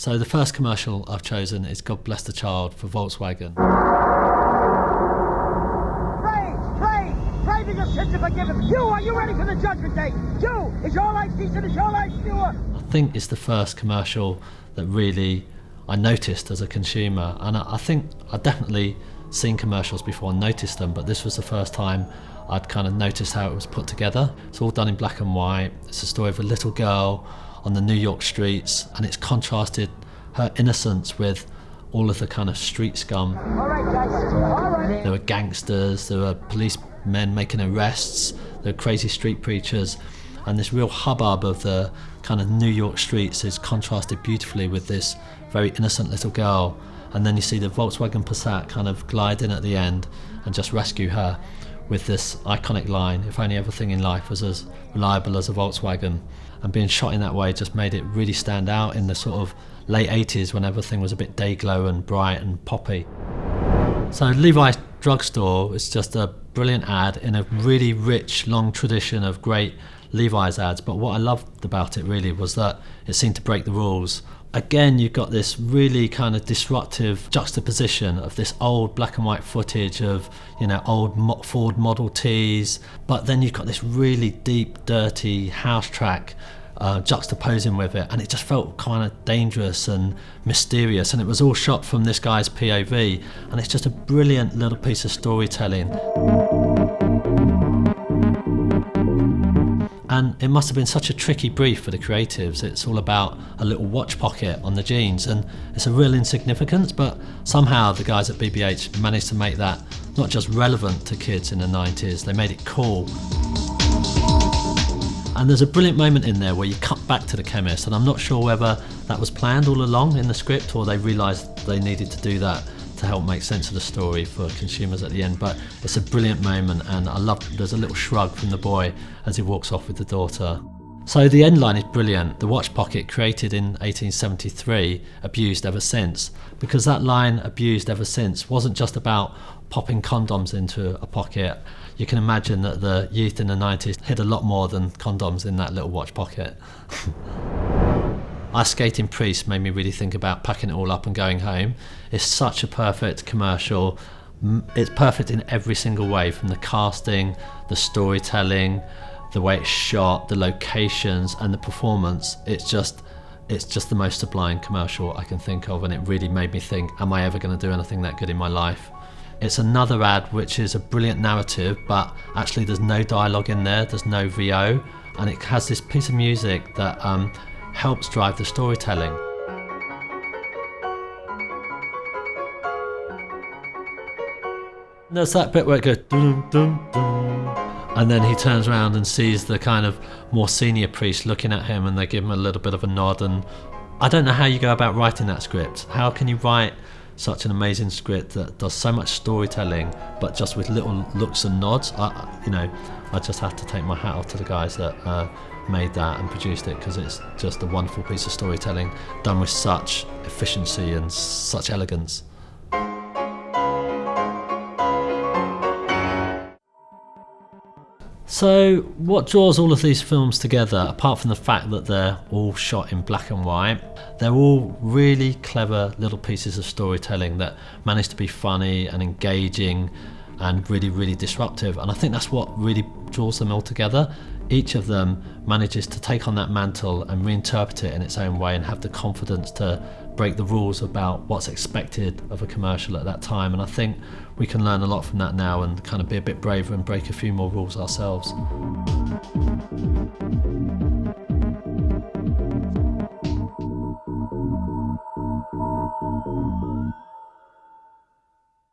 So the first commercial I've chosen is God Bless the Child for Volkswagen. Pray that your sins are forgiven. Are you ready for the judgment day? Is your life decent? Is your life pure? I think it's the first commercial that really I noticed as a consumer, and I think I'd definitely seen commercials before and noticed them, but this was the first time I'd kind of noticed how it was put together. It's all done in black and white. It's a story of a little girl on the New York streets, and it's contrasted her innocence with all of the kind of street scum. All right, guys. All right. There were gangsters, there were policemen making arrests, there were crazy street preachers, and this real hubbub of the kind of New York streets is contrasted beautifully with this very innocent little girl. And then you see the Volkswagen Passat kind of glide in at the end and just rescue her with this iconic line, if only everything in life was as reliable as a Volkswagen. And being shot in that way just made it really stand out in the sort of late 80s when everything was a bit day-glow and bright and poppy. So Levi's Drugstore is just a brilliant ad in a really rich, long tradition of great Levi's ads, but what I loved about it really was that it seemed to break the rules. Again, you've got this really kind of disruptive juxtaposition of this old black and white footage of, old Ford Model Ts, but then you've got this really deep, dirty house track juxtaposing with it, and it just felt kind of dangerous and mysterious, and it was all shot from this guy's POV, and it's just a brilliant little piece of storytelling. And it must have been such a tricky brief for the creatives. It's all about a little watch pocket on the jeans, and it's a real insignificance, but somehow the guys at BBH managed to make that not just relevant to kids in the 90s, they made it cool. And there's a brilliant moment in there where you cut back to the chemist, and I'm not sure whether that was planned all along in the script or they realised they needed to do that to help make sense of the story for consumers at the end, but it's a brilliant moment, and I love there's a little shrug from the boy as he walks off with the daughter. So the end line is brilliant. The watch pocket, created in 1873, abused ever since, because that line, abused ever since, wasn't just about popping condoms into a pocket. You can imagine that the youth in the 90s hid a lot more than condoms in that little watch pocket. Ice Skating Priest made me really think about packing it all up and going home. It's such a perfect commercial. It's perfect in every single way, from the casting, the storytelling, the way it's shot, the locations and the performance. It's just the most sublime commercial I can think of, and it really made me think, am I ever going to do anything that good in my life? It's another ad which is a brilliant narrative, but actually there's no dialogue in there's no VO, and it has this piece of music that helps drive the storytelling. There's that bit where it goes dum dum dum, and then he turns around and sees the kind of more senior priest looking at him, and they give him a little bit of a nod. And I don't know how you go about writing that script. How can you write such an amazing script that does so much storytelling but just with little looks and nods? I just have to take my hat off to the guys that made that and produced it, because it's just a wonderful piece of storytelling done with such efficiency and such elegance. So what draws all of these films together, apart from the fact that they're all shot in black and white, they're all really clever little pieces of storytelling that manage to be funny and engaging and really, really disruptive. And I think that's what really draws them all together. Each of them manages to take on that mantle and reinterpret it in its own way and have the confidence to break the rules about what's expected of a commercial at that time. And I think we can learn a lot from that now and kind of be a bit braver and break a few more rules ourselves.